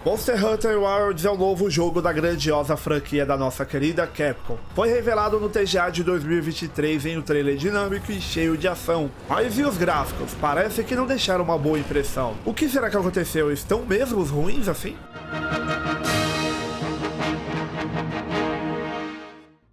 Monster Hunter Wilds é o novo jogo da grandiosa franquia da nossa querida Capcom. Foi revelado no TGA de 2023 em um trailer dinâmico e cheio de ação. Mas e os gráficos? Parece que não deixaram uma boa impressão. O que será que aconteceu? Estão mesmo ruins assim?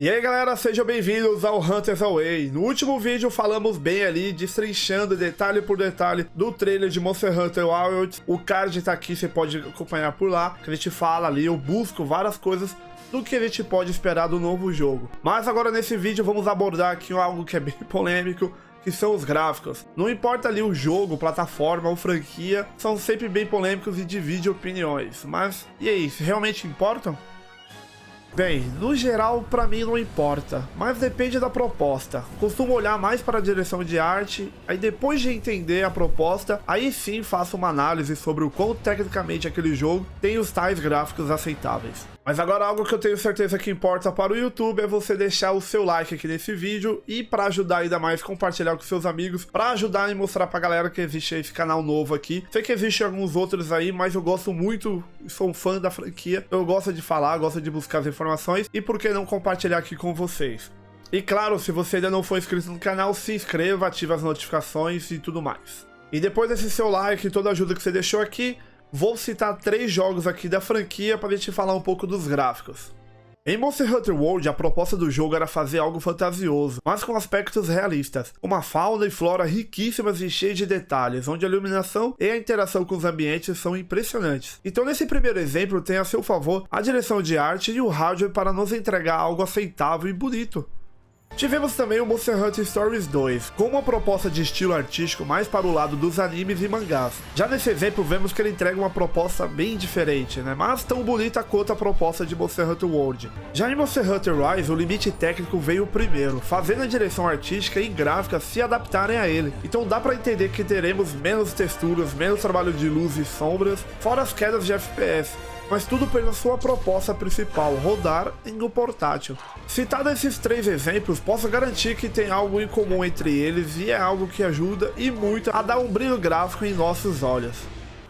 E aí galera, sejam bem-vindos ao Hunters Away. No último vídeo falamos bem ali, destrinchando detalhe por detalhe do trailer de Monster Hunter Wilds. O card tá aqui, você pode acompanhar por lá, que a gente fala ali, eu busco várias coisas do que a gente pode esperar do novo jogo. Mas agora nesse vídeo vamos abordar aqui algo que é bem polêmico, que são os gráficos. Não importa ali o jogo, plataforma ou franquia, são sempre bem polêmicos e dividem opiniões. Mas e aí, realmente importam? Bem, no geral pra mim não importa, mas depende da proposta. Costumo olhar mais para a direção de arte, aí depois de entender a proposta, aí sim faço uma análise sobre o quão tecnicamente aquele jogo tem os tais gráficos aceitáveis. Mas agora algo que eu tenho certeza que importa para o YouTube é você deixar o seu like aqui nesse vídeo e para ajudar ainda mais compartilhar com seus amigos, para ajudar e mostrar pra galera que existe esse canal novo aqui. Sei que existe alguns outros aí, mas eu gosto muito, sou um fã da franquia, eu gosto de falar, gosto de buscar as informações e por que não compartilhar aqui com vocês. E claro, se você ainda não for inscrito no canal, se inscreva, ative as notificações e tudo mais. E depois desse seu like e toda a ajuda que você deixou aqui, vou citar 3 jogos aqui da franquia para a gente falar um pouco dos gráficos. Em Monster Hunter World, a proposta do jogo era fazer algo fantasioso, mas com aspectos realistas. Uma fauna e flora riquíssimas e cheias de detalhes, onde a iluminação e a interação com os ambientes são impressionantes. Então nesse primeiro exemplo tem a seu favor a direção de arte e o hardware para nos entregar algo aceitável e bonito. Tivemos também o Monster Hunter Stories 2, com uma proposta de estilo artístico mais para o lado dos animes e mangás. Já nesse exemplo vemos que ele entrega uma proposta bem diferente, né? Mas tão bonita quanto a proposta de Monster Hunter World. Já em Monster Hunter Rise, o limite técnico veio primeiro, fazendo a direção artística e gráfica se adaptarem a ele. Então dá para entender que teremos menos texturas, menos trabalho de luz e sombras, fora as quedas de FPS. Mas tudo pela sua proposta principal, rodar em um portátil. Citado esses 3 exemplos, posso garantir que tem algo em comum entre eles e é algo que ajuda e muito a dar um brilho gráfico em nossos olhos.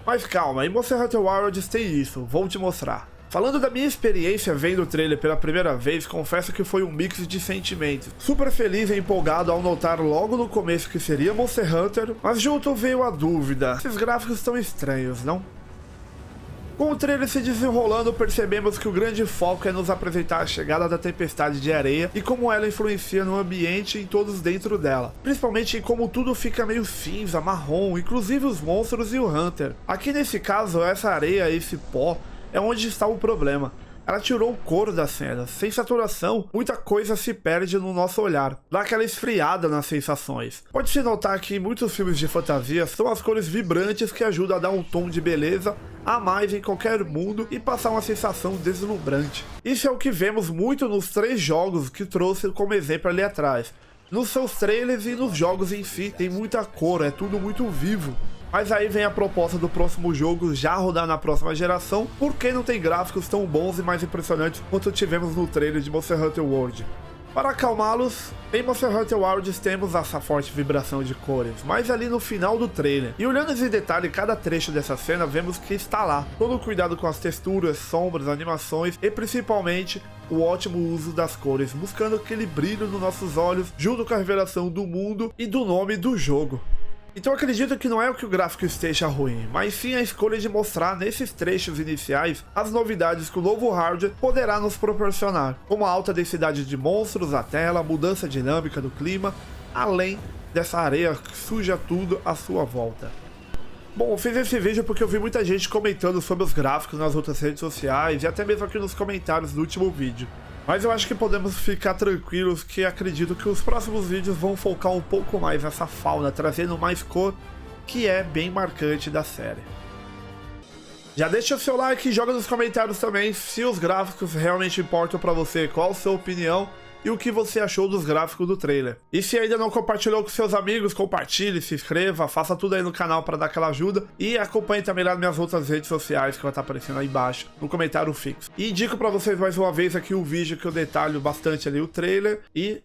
Mas calma, em Monster Hunter Wilds tem isso, vou te mostrar. Falando da minha experiência vendo o trailer pela primeira vez, confesso que foi um mix de sentimentos. Super feliz e empolgado ao notar logo no começo que seria Monster Hunter, mas junto veio a dúvida, esses gráficos estão estranhos, não? Com o trailer se desenrolando, percebemos que o grande foco é nos apresentar a chegada da tempestade de areia e como ela influencia no ambiente e todos dentro dela. Principalmente em como tudo fica meio cinza, marrom, inclusive os monstros e o Hunter. Aqui nesse caso, essa areia, esse pó, é onde está o problema. Ela tirou o cor da cena. Sem saturação, muita coisa se perde no nosso olhar. Dá aquela esfriada nas sensações. Pode-se notar que em muitos filmes de fantasia são as cores vibrantes que ajudam a dar um tom de beleza a mais em qualquer mundo e passar uma sensação deslumbrante. Isso é o que vemos muito nos 3 jogos que trouxe como exemplo ali atrás. Nos seus trailers e nos jogos em si tem muita cor, é tudo muito vivo. Mas aí vem a proposta do próximo jogo já rodar na próxima geração, porque não tem gráficos tão bons e mais impressionantes quanto tivemos no trailer de Monster Hunter World. Para acalmá-los, em Monster Hunter Wilds temos essa forte vibração de cores, mas ali no final do trailer. E olhando em detalhe cada trecho dessa cena, vemos que está lá. Todo o cuidado com as texturas, sombras, animações e principalmente o ótimo uso das cores, buscando aquele brilho nos nossos olhos, junto com a revelação do mundo e do nome do jogo. Então acredito que não é que o gráfico esteja ruim, mas sim a escolha de mostrar nesses trechos iniciais as novidades que o novo hardware poderá nos proporcionar, como a alta densidade de monstros na tela, a mudança dinâmica do clima, além dessa areia que suja tudo à sua volta. Bom, eu fiz esse vídeo porque eu vi muita gente comentando sobre os gráficos nas outras redes sociais e até mesmo aqui nos comentários do último vídeo. Mas eu acho que podemos ficar tranquilos que acredito que os próximos vídeos vão focar um pouco mais nessa fauna, trazendo mais cor, que é bem marcante da série. Já deixa o seu like e joga nos comentários também se os gráficos realmente importam pra você, qual a sua opinião e o que você achou dos gráficos do trailer. E se ainda não compartilhou com seus amigos, compartilhe, se inscreva, faça tudo aí no canal para dar aquela ajuda e acompanhe também lá nas minhas outras redes sociais que vai estar aparecendo aí embaixo no comentário fixo. E indico para vocês mais uma vez aqui o vídeo que eu detalho bastante ali o trailer e